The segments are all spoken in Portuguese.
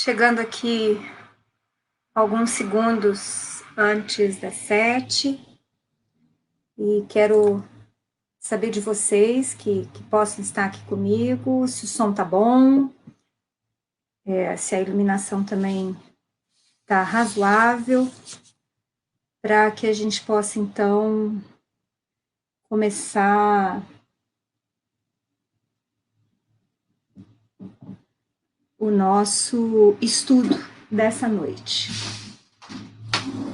Chegando aqui alguns segundos antes das 7, e quero saber de vocês que possam estar aqui comigo, se o som tá bom, se a iluminação também tá razoável, para que a gente possa, então, começar o nosso estudo dessa noite.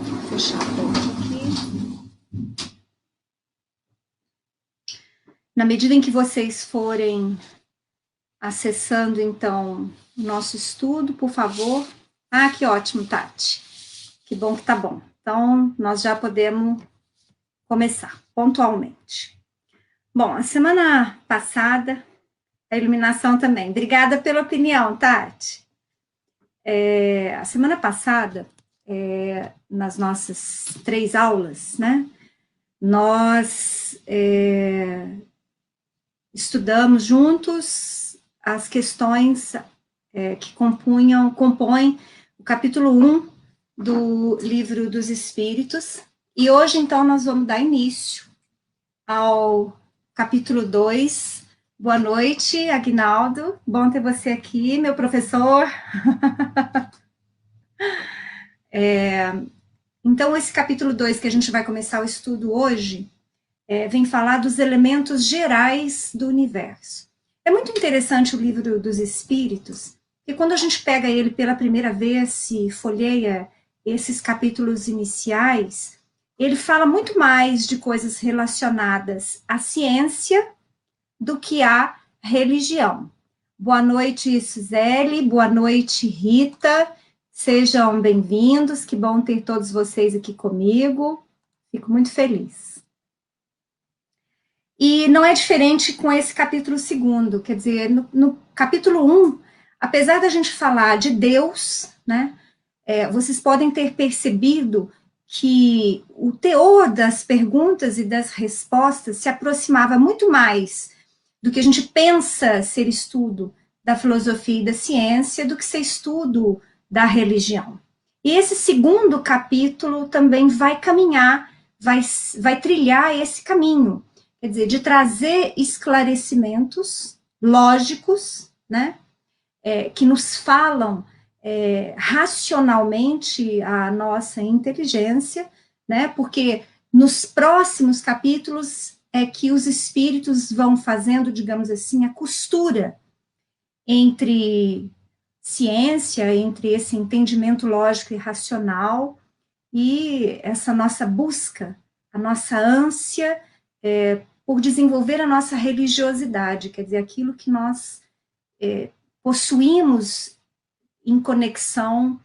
Vou fechar a porta aqui. Na medida em que vocês forem acessando, então, o nosso estudo, por favor. Ah, que ótimo, Tati. Que bom que tá bom. Então, nós já podemos começar pontualmente. Bom, a semana passada, a iluminação também. Obrigada pela opinião, Tati. A semana passada, nas nossas 3 aulas, né, nós estudamos juntos as questões que compõem o capítulo 1 do Livro dos Espíritos, e hoje, então, nós vamos dar início ao capítulo 2. Boa noite, Aguinaldo, bom ter você aqui, meu professor. Então, esse capítulo 2 que a gente vai começar o estudo hoje, vem falar dos elementos gerais do universo. É muito interessante o Livro dos Espíritos, porque quando a gente pega ele pela primeira vez e folheia esses capítulos iniciais, ele fala muito mais de coisas relacionadas à ciência do que à religião. Boa noite, Suzele, boa noite, Rita, sejam bem-vindos, que bom ter todos vocês aqui comigo, fico muito feliz. E não é diferente com esse capítulo 2, quer dizer, no capítulo 1, apesar da gente falar de Deus, né, vocês podem ter percebido que o teor das perguntas e das respostas se aproximava muito mais do que a gente pensa ser estudo da filosofia e da ciência do que ser estudo da religião. E esse 2º capítulo também vai caminhar, vai trilhar esse caminho, quer dizer, de trazer esclarecimentos lógicos, né, que nos falam racionalmente a nossa inteligência, né, porque nos próximos capítulos é que os espíritos vão fazendo, digamos assim, a costura entre ciência, entre esse entendimento lógico e racional e essa nossa busca, a nossa ânsia por desenvolver a nossa religiosidade, quer dizer, aquilo que nós possuímos em conexão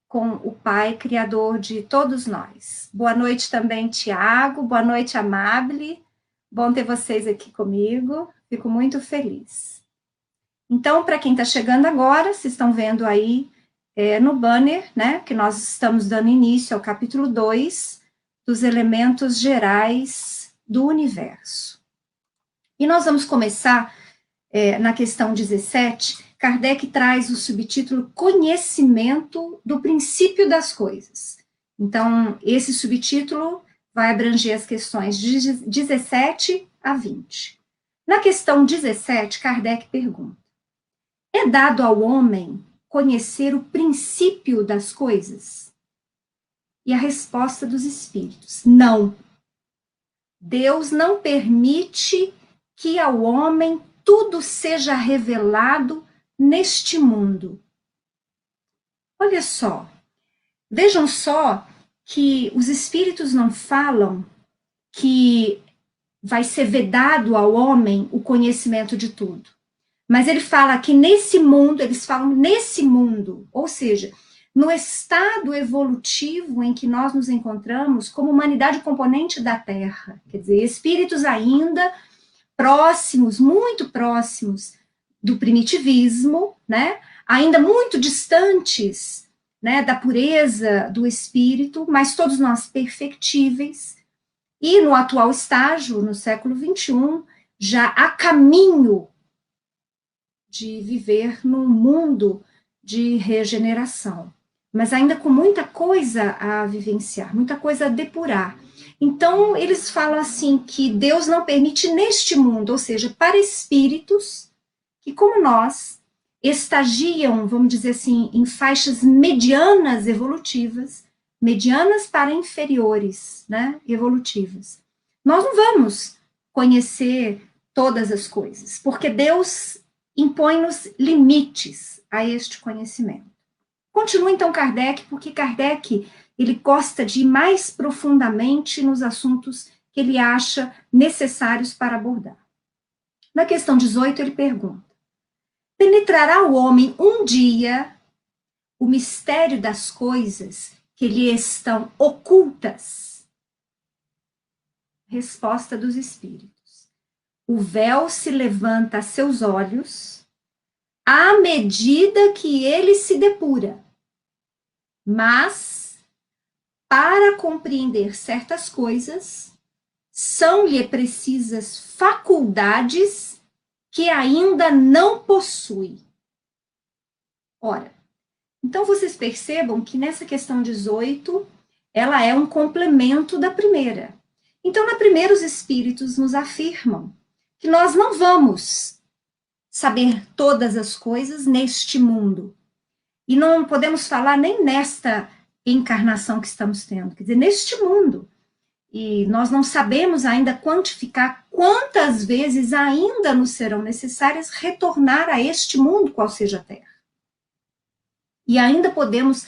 com o Pai, Criador de todos nós. Boa noite também, Tiago, boa noite, Amable, bom ter vocês aqui comigo, fico muito feliz. Então, para quem está chegando agora, vocês estão vendo aí no banner, né, que nós estamos dando início ao capítulo 2 dos elementos gerais do universo. E nós vamos começar na questão 17, Kardec traz o subtítulo Conhecimento do princípio das coisas. Então, esse subtítulo vai abranger as questões de 17 a 20. Na questão 17, Kardec pergunta: é dado ao homem conhecer o princípio das coisas? E a resposta dos espíritos: não. Deus não permite que ao homem tudo seja revelado neste mundo. Olha só, vejam só que os espíritos não falam que vai ser vedado ao homem o conhecimento de tudo. Mas ele fala que nesse mundo, eles falam nesse mundo, ou seja, no estado evolutivo em que nós nos encontramos como humanidade componente da Terra, quer dizer, espíritos ainda próximos, muito próximos do primitivismo, né? Ainda muito distantes, né, da pureza do espírito, mas todos nós perfectíveis, e no atual estágio, no século XXI, já a caminho de viver num mundo de regeneração, mas ainda com muita coisa a vivenciar, muita coisa a depurar. Então, eles falam assim que Deus não permite neste mundo, ou seja, para espíritos que, como nós, estagiam, vamos dizer assim, em faixas medianas evolutivas, medianas para inferiores, né, evolutivas. Nós não vamos conhecer todas as coisas, porque Deus impõe-nos limites a este conhecimento. Continua então Kardec, porque Kardec ele gosta de ir mais profundamente nos assuntos que ele acha necessários para abordar. Na questão 18, ele pergunta: penetrará o homem um dia o mistério das coisas que lhe estão ocultas? Resposta dos espíritos: o véu se levanta a seus olhos à medida que ele se depura, mas para compreender certas coisas, são-lhe precisas faculdades que ainda não possui. Ora, então vocês percebam que nessa questão 18, ela é um complemento da primeira. Então, na primeira, os espíritos nos afirmam que nós não vamos saber todas as coisas neste mundo. E não podemos falar nem nesta encarnação que estamos tendo, quer dizer, neste mundo. E nós não sabemos ainda quantificar quantas vezes ainda nos serão necessárias retornar a este mundo, qual seja a Terra. E ainda podemos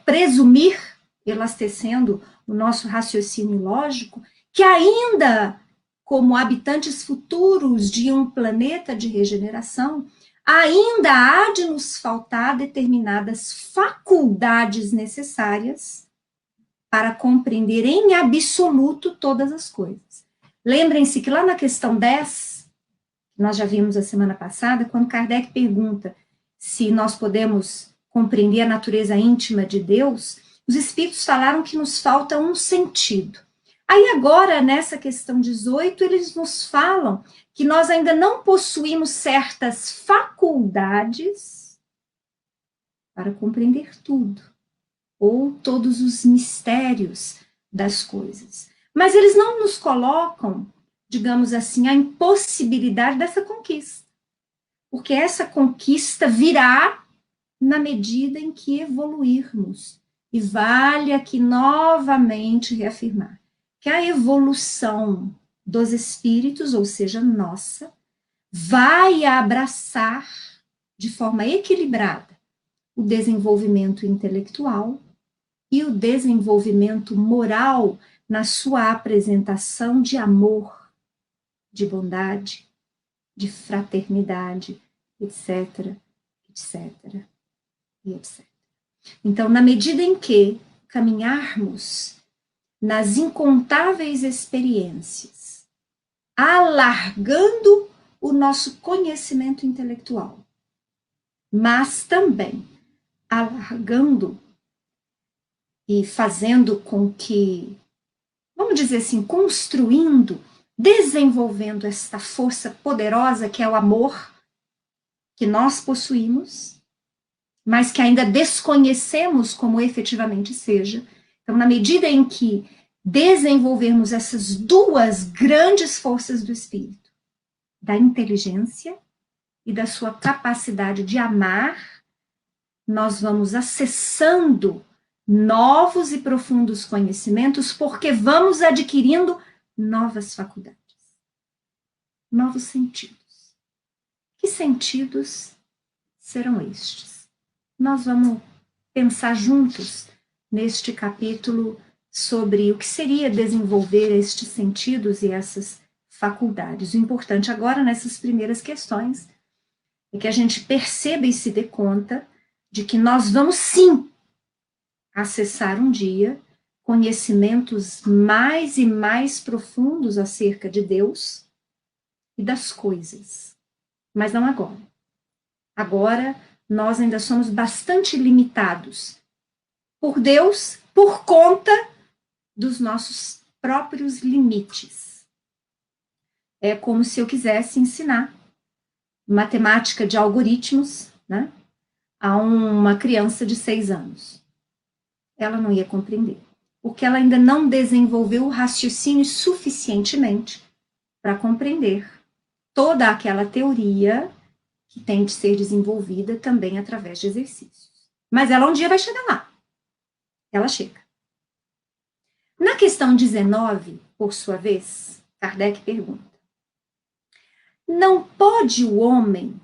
presumir, elastecendo o nosso raciocínio lógico, que ainda, como habitantes futuros de um planeta de regeneração, ainda há de nos faltar determinadas faculdades necessárias para compreender em absoluto todas as coisas. Lembrem-se que lá na questão 10, nós já vimos a semana passada, quando Kardec pergunta se nós podemos compreender a natureza íntima de Deus, os espíritos falaram que nos falta um sentido. Aí agora, nessa questão 18, eles nos falam que nós ainda não possuímos certas faculdades para compreender tudo, ou todos os mistérios das coisas. Mas eles não nos colocam, digamos assim, a impossibilidade dessa conquista, porque essa conquista virá na medida em que evoluirmos. E vale aqui novamente reafirmar que a evolução dos espíritos, ou seja, nossa, vai abraçar de forma equilibrada o desenvolvimento intelectual e o desenvolvimento moral na sua apresentação de amor, de bondade, de fraternidade, etc., etc., e etc. Então, na medida em que caminharmos nas incontáveis experiências, alargando o nosso conhecimento intelectual, mas também alargando e fazendo com que, vamos dizer assim, construindo, desenvolvendo esta força poderosa que é o amor que nós possuímos, mas que ainda desconhecemos como efetivamente seja. Então, na medida em que desenvolvermos essas duas grandes forças do espírito, da inteligência e da sua capacidade de amar, nós vamos acessando novos e profundos conhecimentos, porque vamos adquirindo novas faculdades, novos sentidos. Que sentidos serão estes? Nós vamos pensar juntos neste capítulo sobre o que seria desenvolver estes sentidos e essas faculdades. O importante agora, nessas primeiras questões, é que a gente perceba e se dê conta de que nós vamos sim acessar um dia conhecimentos mais e mais profundos acerca de Deus e das coisas, mas não agora. Agora, nós ainda somos bastante limitados por Deus, por conta dos nossos próprios limites. É como se eu quisesse ensinar matemática de algoritmos, né, a uma criança de 6 anos. Ela não ia compreender, porque ela ainda não desenvolveu o raciocínio suficientemente para compreender toda aquela teoria que tem de ser desenvolvida também através de exercícios. Mas ela um dia vai chegar lá. Ela chega. Na questão 19, por sua vez, Kardec pergunta: não pode o homem,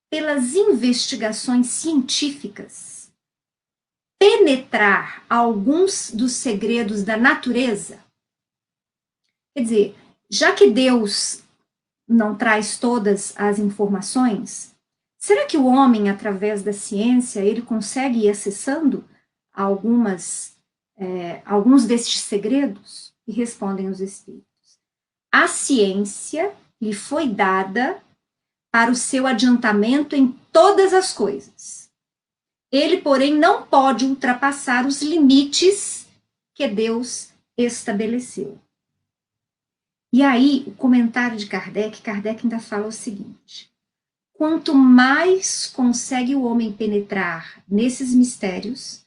pelas investigações científicas, penetrar alguns dos segredos da natureza? Quer dizer, já que Deus não traz todas as informações, será que o homem, através da ciência, ele consegue ir acessando alguns destes segredos? E respondem os espíritos: a ciência lhe foi dada para o seu adiantamento em todas as coisas. Ele, porém, não pode ultrapassar os limites que Deus estabeleceu. E aí, o comentário de Kardec ainda fala o seguinte: quanto mais consegue o homem penetrar nesses mistérios,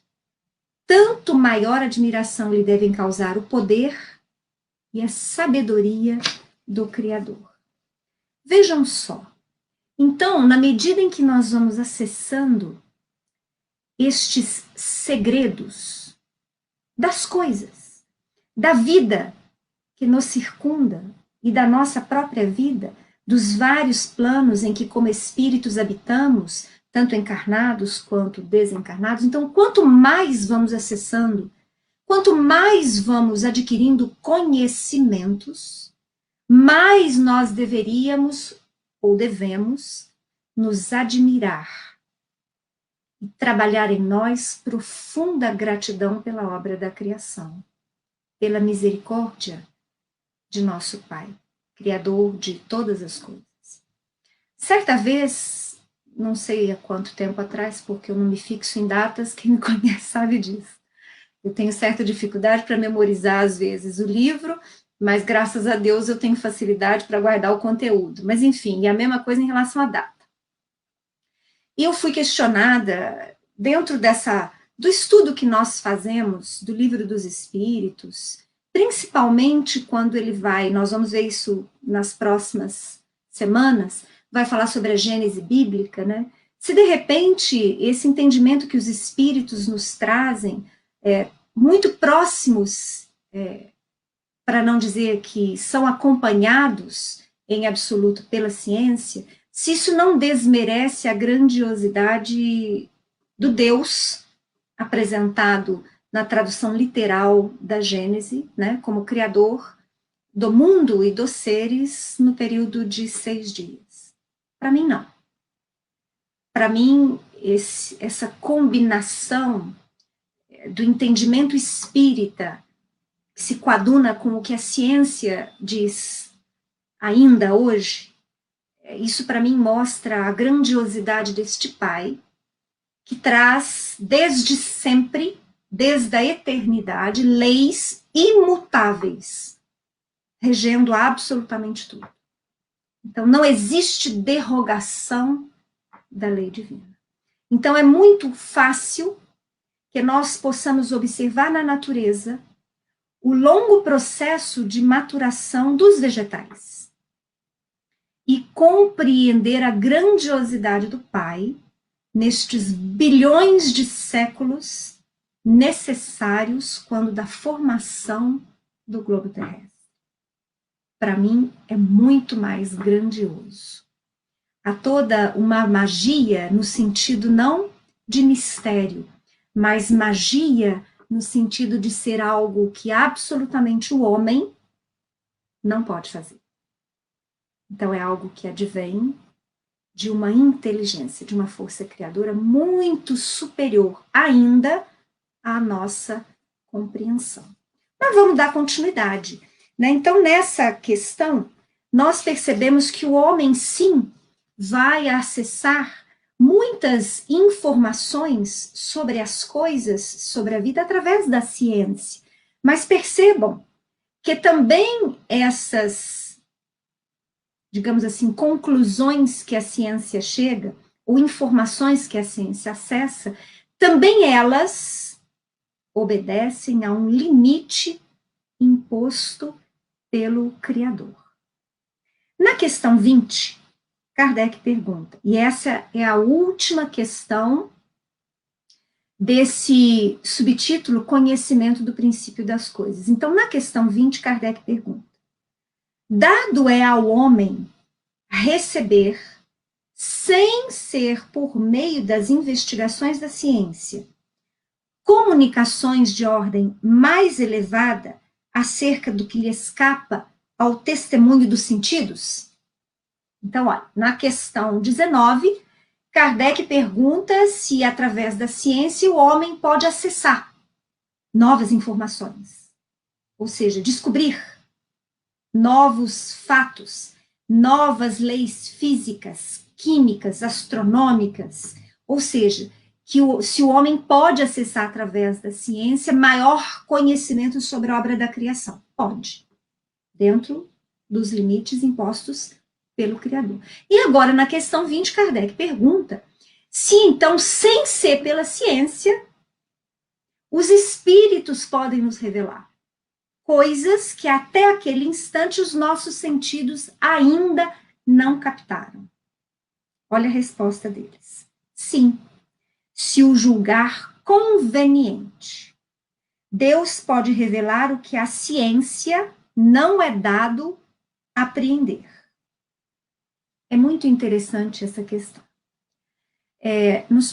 tanto maior admiração lhe devem causar o poder e a sabedoria do Criador. Vejam só. Então, na medida em que nós vamos acessando estes segredos das coisas, da vida que nos circunda e da nossa própria vida, dos vários planos em que como espíritos habitamos, tanto encarnados quanto desencarnados, então quanto mais vamos acessando, quanto mais vamos adquirindo conhecimentos, mais nós deveríamos ou devemos nos admirar e trabalhar em nós profunda gratidão pela obra da criação, pela misericórdia de nosso Pai, Criador de todas as coisas. Certa vez, não sei há quanto tempo atrás, porque eu não me fixo em datas, quem me conhece sabe disso. Eu tenho certa dificuldade para memorizar, às vezes, o livro, mas graças a Deus eu tenho facilidade para guardar o conteúdo. Mas enfim, e a mesma coisa em relação à data. E eu fui questionada, dentro do estudo que nós fazemos do Livro dos Espíritos, principalmente quando nós vamos ver isso nas próximas semanas, vai falar sobre a Gênese bíblica, né? Se de repente esse entendimento que os Espíritos nos trazem, muito próximos, para não dizer que são acompanhados em absoluto pela ciência, se isso não desmerece a grandiosidade do Deus apresentado na tradução literal da Gênese, né, como criador do mundo e dos seres no período de 6 dias. Para mim, não. Para mim, essa combinação do entendimento espírita que se coaduna com o que a ciência diz ainda hoje, isso para mim mostra a grandiosidade deste Pai, que traz desde sempre, desde a eternidade, leis imutáveis, regendo absolutamente tudo. Então, não existe derrogação da lei divina. Então, é muito fácil que nós possamos observar na natureza o longo processo de maturação dos vegetais e compreender a grandiosidade do Pai nestes bilhões de séculos necessários quando da formação do globo terrestre. Para mim, é muito mais grandioso. Há toda uma magia no sentido não de mistério, mas magia no sentido de ser algo que absolutamente o homem não pode fazer. Então, é algo que advém de uma inteligência, de uma força criadora muito superior ainda à nossa compreensão. Mas vamos dar continuidade, né? Então, nessa questão, nós percebemos que o homem, sim, vai acessar muitas informações sobre as coisas, sobre a vida, através da ciência. Mas percebam que também essas, digamos assim, conclusões que a ciência chega, ou informações que a ciência acessa, também elas obedecem a um limite imposto pelo Criador. Na questão 20, Kardec pergunta, e essa é a última questão desse subtítulo, Conhecimento do Princípio das Coisas. Então, na questão 20, Kardec pergunta, dado é ao homem receber, sem ser por meio das investigações da ciência, comunicações de ordem mais elevada acerca do que lhe escapa ao testemunho dos sentidos? Então, olha, na questão 19, Kardec pergunta se, através da ciência, o homem pode acessar novas informações, ou seja, descobrir novos fatos, novas leis físicas, químicas, astronômicas, ou seja, se o homem pode acessar através da ciência maior conhecimento sobre a obra da criação. Pode, dentro dos limites impostos pelo Criador. E agora, na questão 20, Kardec pergunta se, então, sem ser pela ciência, os espíritos podem nos revelar coisas que até aquele instante os nossos sentidos ainda não captaram. Olha a resposta deles. Sim, se o julgar conveniente. Deus pode revelar o que a ciência não é dado a apreender. É muito interessante essa questão. Nas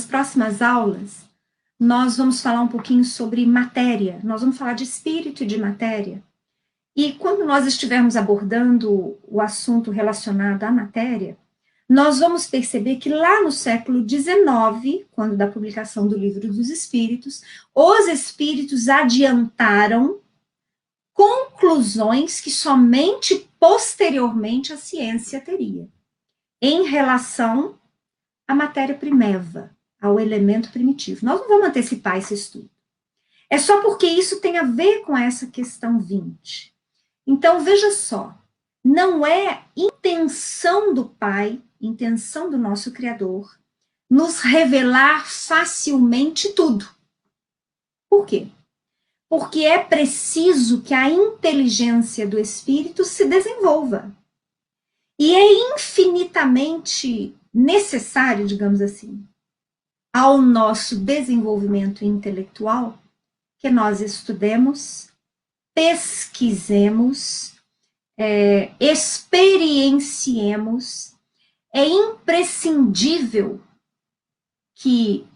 próximas aulas, nós vamos falar um pouquinho sobre matéria, nós vamos falar de espírito e de matéria. E quando nós estivermos abordando o assunto relacionado à matéria, nós vamos perceber que lá no século XIX, quando da publicação do Livro dos Espíritos, os espíritos adiantaram conclusões que somente posteriormente a ciência teria, em relação à matéria primeva, ao elemento primitivo. Nós não vamos antecipar esse estudo. É só porque isso tem a ver com essa questão 20. Então, veja só, não é intenção do Pai, intenção do nosso Criador, nos revelar facilmente tudo. Por quê? Porque é preciso que a inteligência do espírito se desenvolva. E é infinitamente necessário, digamos assim, ao nosso desenvolvimento intelectual, que nós estudemos, pesquisemos, experienciemos. É imprescindível que,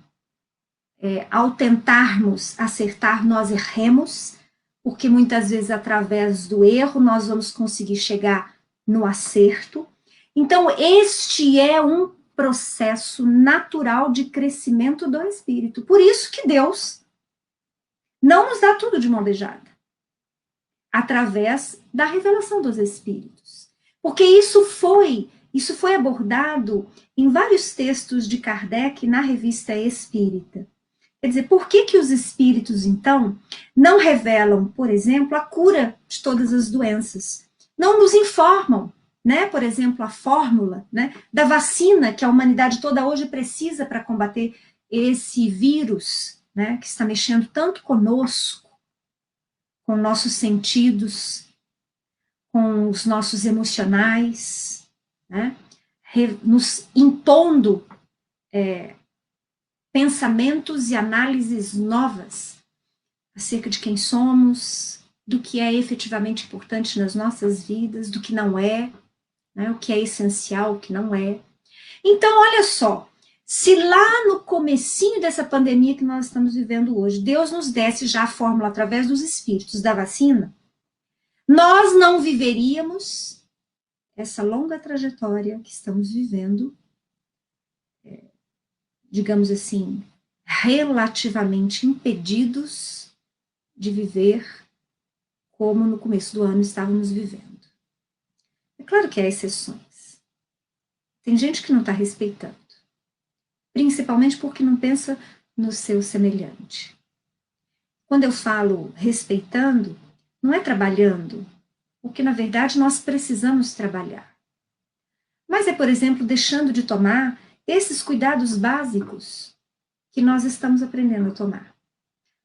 ao tentarmos acertar, nós erremos, porque muitas vezes, através do erro, nós vamos conseguir chegar no acerto. Então, este é um processo natural de crescimento do espírito. Por isso que Deus não nos dá tudo de mão beijada, através da revelação dos espíritos. Porque isso foi abordado em vários textos de Kardec na Revista Espírita. Quer dizer, por que os espíritos, então, não revelam, por exemplo, a cura de todas as doenças? Não nos informam, né? Por exemplo, a fórmula, né, da vacina que a humanidade toda hoje precisa para combater esse vírus, né, que está mexendo tanto conosco, com nossos sentidos, com os nossos emocionais, né, nos impondo pensamentos e análises novas acerca de quem somos, do que é efetivamente importante nas nossas vidas, do que não é, né, o que é essencial, o que não é. Então, olha só, se lá no comecinho dessa pandemia que nós estamos vivendo hoje, Deus nos desse já a fórmula através dos espíritos da vacina, nós não viveríamos essa longa trajetória que estamos vivendo, digamos assim, relativamente impedidos de viver como no começo do ano estávamos vivendo. É claro que há exceções. Tem gente que não está respeitando, principalmente porque não pensa no seu semelhante. Quando eu falo respeitando, não é trabalhando, porque na verdade nós precisamos trabalhar. Mas é, por exemplo, deixando de tomar esses cuidados básicos que nós estamos aprendendo a tomar.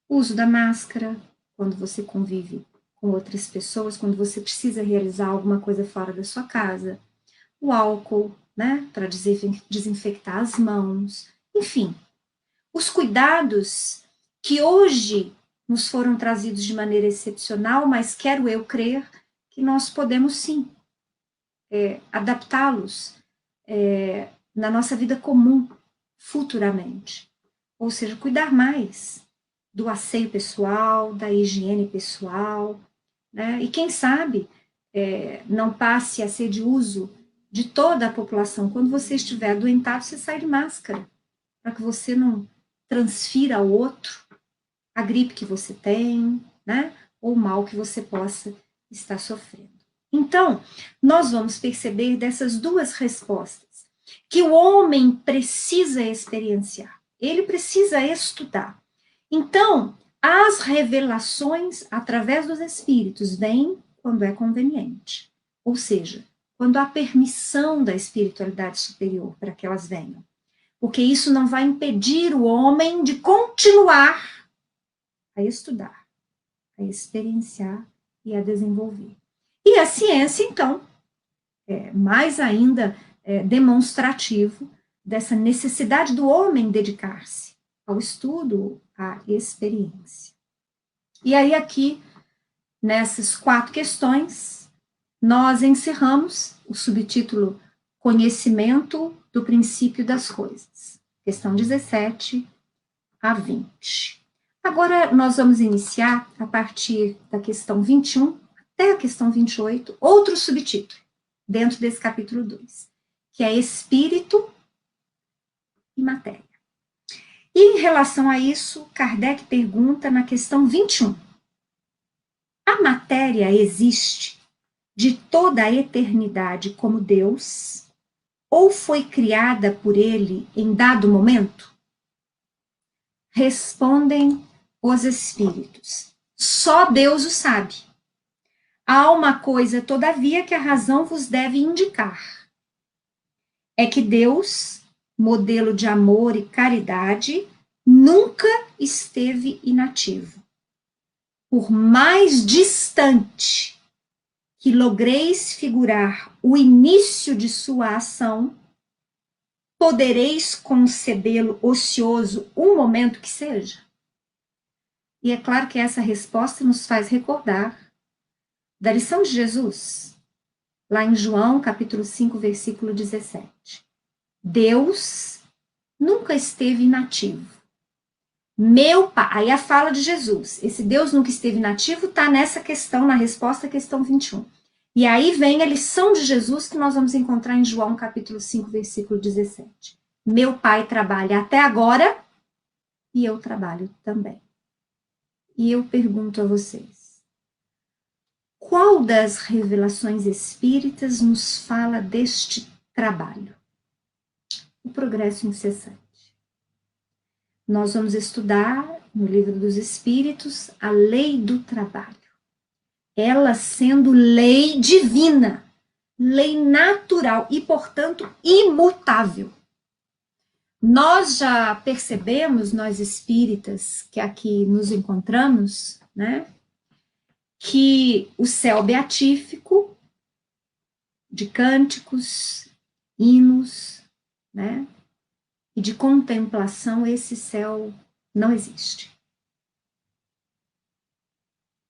O uso da máscara, quando você convive com outras pessoas, quando você precisa realizar alguma coisa fora da sua casa. O álcool, né, para desinfectar as mãos. Enfim, os cuidados que hoje nos foram trazidos de maneira excepcional, mas quero eu crer que nós podemos sim adaptá-los na nossa vida comum futuramente. Ou seja, cuidar mais do asseio pessoal, da higiene pessoal, né? E quem sabe não passe a ser de uso de toda a população. Quando você estiver adoentado, você sai de máscara, para que você não transfira ao outro a gripe que você tem, né? Ou o mal que você possa estar sofrendo. Então, nós vamos perceber dessas duas respostas que o homem precisa experienciar, ele precisa estudar. Então, as revelações através dos espíritos vêm quando é conveniente, ou seja, quando há permissão da espiritualidade superior para que elas venham, porque isso não vai impedir o homem de continuar a estudar, a experienciar e a desenvolver. E a ciência, então, é mais ainda demonstrativo dessa necessidade do homem dedicar-se ao estudo, à experiência. E aí aqui, nessas 4 questões, nós encerramos o subtítulo Conhecimento do princípio das coisas, questão 17 a 20. Agora nós vamos iniciar, a partir da questão 21 até a questão 28, outro subtítulo, dentro desse capítulo 2, que é Espírito e Matéria. E em relação a isso, Kardec pergunta na questão 21. A matéria existe de toda a eternidade como Deus, ou foi criada por ele em dado momento? Respondem os espíritos. Só Deus o sabe. Há uma coisa, todavia, que a razão vos deve indicar. É que Deus, modelo de amor e caridade, nunca esteve inativo. Por mais distante que logreis figurar o início de sua ação, podereis concebê-lo ocioso um momento que seja? E é claro que essa resposta nos faz recordar da lição de Jesus, lá em João, capítulo 5, versículo 17. Deus nunca esteve inativo. Meu Pai, aí a fala de Jesus, esse Deus nunca esteve inativo, está nessa questão, na resposta à questão 21. E aí vem a lição de Jesus que nós vamos encontrar em João, capítulo 5, versículo 17. Meu Pai trabalha até agora e eu trabalho também. E eu pergunto a vocês, qual das revelações espíritas nos fala deste trabalho? O progresso incessante. Nós vamos estudar no Livro dos Espíritos a lei do trabalho. Ela sendo lei divina, lei natural e, portanto, imutável. Nós já percebemos, nós espíritas que aqui nos encontramos, né, que o céu beatífico, de cânticos, hinos, né, e de contemplação, esse céu não existe.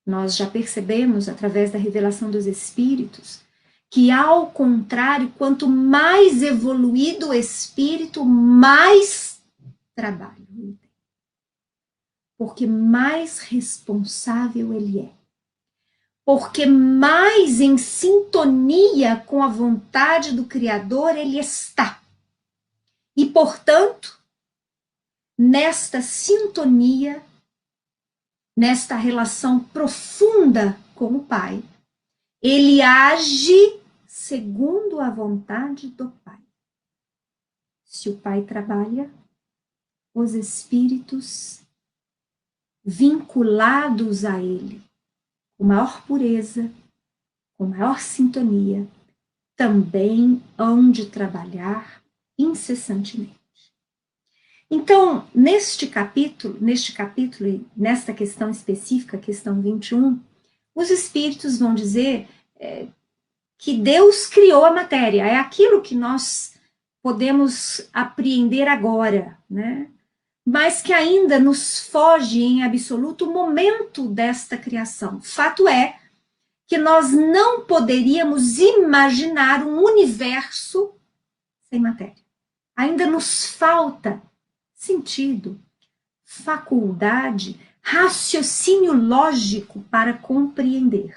Nós já percebemos, através da revelação dos espíritos, que, ao contrário, quanto mais evoluído o espírito, mais trabalho ele tem. Porque mais responsável ele é. Porque mais em sintonia com a vontade do Criador ele está. E, portanto, nesta sintonia, nesta relação profunda com o Pai, ele age segundo a vontade do Pai. Se o Pai trabalha, os espíritos vinculados a ele, com maior pureza, com maior sintonia, também hão de trabalhar incessantemente. Então, neste capítulo e nesta questão específica, questão 21, os espíritos vão dizer que Deus criou a matéria, é aquilo que nós podemos apreender agora, né? Mas que ainda nos foge em absoluto o momento desta criação. Fato é que nós não poderíamos imaginar um universo sem matéria. Ainda nos falta sentido, faculdade, raciocínio lógico para compreender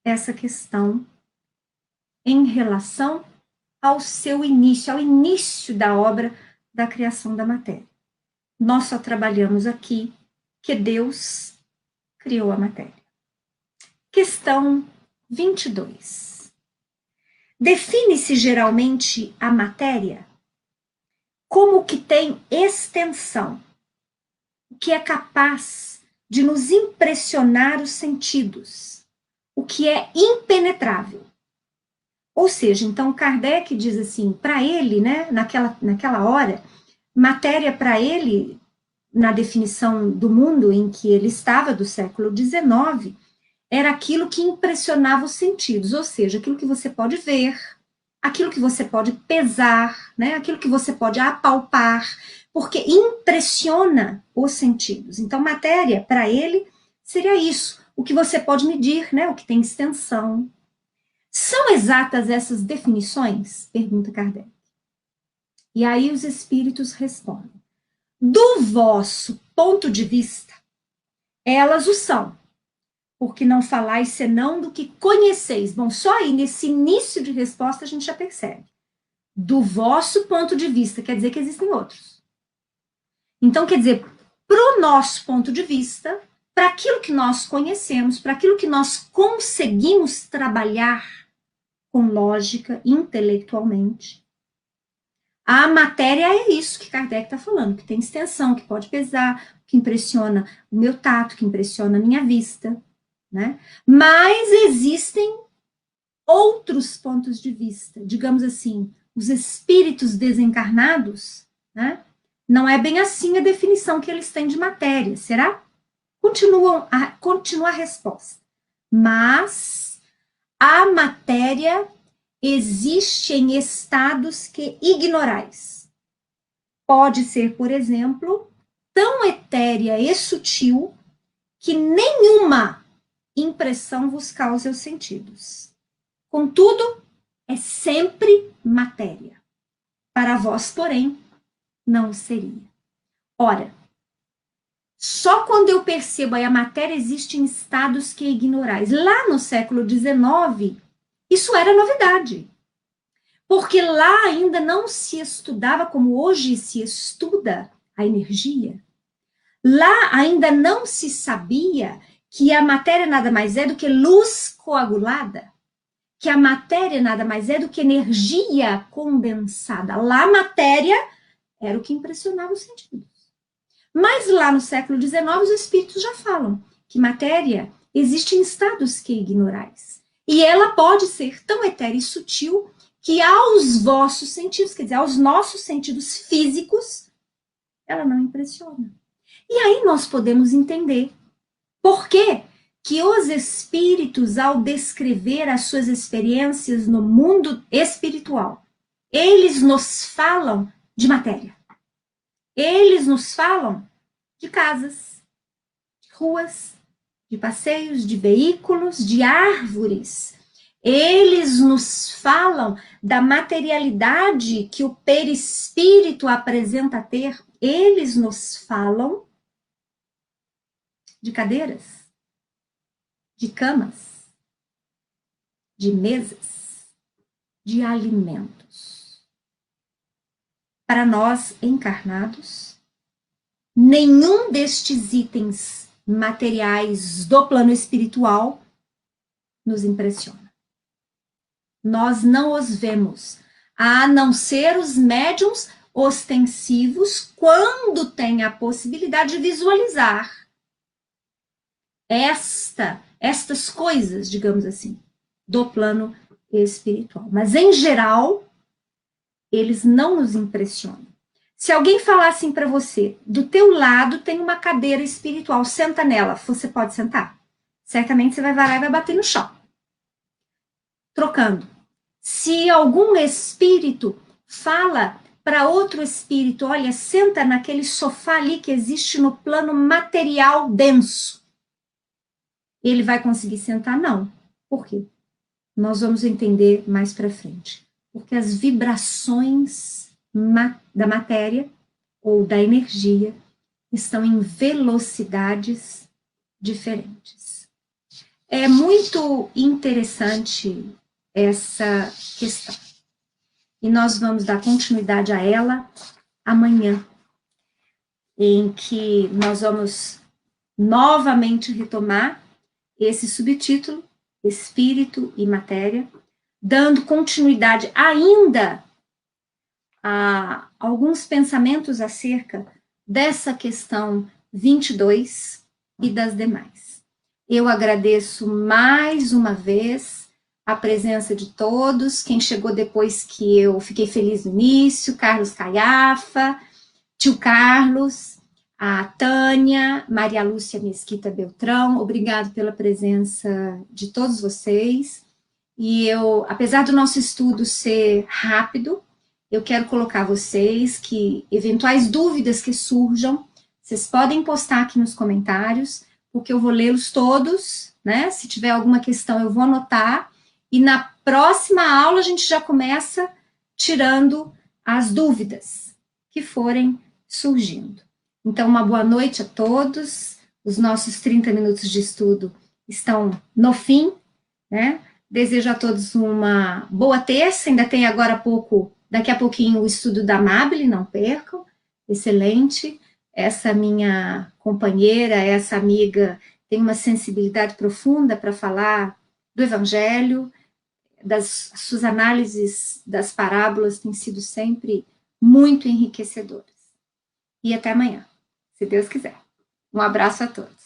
essa questão em relação ao seu início, ao início da obra da criação da matéria. Nós só trabalhamos aqui que Deus criou a matéria. Questão 22. Define-se geralmente a matéria como que tem extensão, o que é capaz de nos impressionar os sentidos, o que é impenetrável. Ou seja, então Kardec diz assim, para ele, né, naquela hora, matéria para ele, na definição do mundo em que ele estava, do século XIX, era aquilo que impressionava os sentidos, ou seja, aquilo que você pode ver, aquilo que você pode pesar, né? Aquilo que você pode apalpar, porque impressiona os sentidos. Então, matéria, para ele, seria isso, o que você pode medir, né? O que tem extensão. São exatas essas definições? Pergunta Kardec. E aí os espíritos respondem. Do vosso ponto de vista, elas o são, porque não falais senão do que conheceis. Bom, só aí, nesse início de resposta, a gente já percebe. Do vosso ponto de vista, quer dizer que existem outros. Então, quer dizer, para o nosso ponto de vista, para aquilo que nós conhecemos, para aquilo que nós conseguimos trabalhar com lógica, intelectualmente, a matéria é isso que Kardec está falando, que tem extensão, que pode pesar, que impressiona o meu tato, que impressiona a minha vista, né? Mas existem outros pontos de vista, digamos assim, os espíritos desencarnados, né? Não é bem assim a definição que eles têm de matéria, será? Continua a resposta. Mas a matéria existe em estados que ignorais. Pode ser, por exemplo, tão etérea e sutil que nenhuma impressão vos causa os sentidos. Contudo, é sempre matéria. Para vós, porém, não seria. Ora, só quando eu percebo aí a matéria existe em estados que ignorais. Lá no século XIX, isso era novidade. Porque lá ainda não se estudava como hoje se estuda a energia. Lá ainda não se sabia que a matéria nada mais é do que luz coagulada, que a matéria nada mais é do que energia condensada. Lá a matéria era o que impressionava os sentidos. Mas lá no século XIX os espíritos já falam que matéria existe em estados que ignorais. E ela pode ser tão etérea e sutil que aos vossos sentidos, quer dizer, aos nossos sentidos físicos, ela não impressiona. E aí nós podemos entender por que os espíritos, ao descrever as suas experiências no mundo espiritual, eles nos falam de matéria. Eles nos falam de casas, de ruas, de passeios, de veículos, de árvores. Eles nos falam da materialidade que o perispírito apresenta ter. Eles nos falam de cadeiras, de camas, de mesas, de alimentos. Para nós encarnados, nenhum destes itens materiais do plano espiritual nos impressiona. Nós não os vemos, a não ser os médiums ostensivos, quando tem a possibilidade de visualizar estas coisas, digamos assim, do plano espiritual. Mas, em geral, eles não nos impressionam. Se alguém falar assim para você, do teu lado tem uma cadeira espiritual, senta nela, você pode sentar? Certamente você vai varar e vai bater no chão. Trocando. Se algum espírito fala para outro espírito, olha, senta naquele sofá ali que existe no plano material denso, ele vai conseguir sentar? Não. Por quê? Nós vamos entender mais para frente. Porque as vibrações da matéria ou da energia estão em velocidades diferentes. É muito interessante essa questão. E nós vamos dar continuidade a ela amanhã, em que nós vamos novamente retomar esse subtítulo, Espírito e Matéria, dando continuidade ainda a alguns pensamentos acerca dessa questão 22 e das demais. Eu agradeço mais uma vez a presença de todos, quem chegou depois que eu fiquei feliz no início, Carlos Caiafa, tio Carlos, a Tânia, Maria Lúcia Mesquita Beltrão, obrigado pela presença de todos vocês. E eu, apesar do nosso estudo ser rápido, eu quero colocar vocês que eventuais dúvidas que surjam, vocês podem postar aqui nos comentários, porque eu vou lê-los todos, né? Se tiver alguma questão, eu vou anotar. E na próxima aula, a gente já começa tirando as dúvidas que forem surgindo. Então, uma boa noite a todos. Os nossos 30 minutos de estudo estão no fim, né? Desejo a todos uma boa terça. Ainda tem agora há pouco, daqui a pouquinho, o estudo da Amabile, não percam. Excelente. Essa minha companheira, essa amiga, tem uma sensibilidade profunda para falar do Evangelho, suas análises das parábolas têm sido sempre muito enriquecedoras. E até amanhã, se Deus quiser. Um abraço a todos.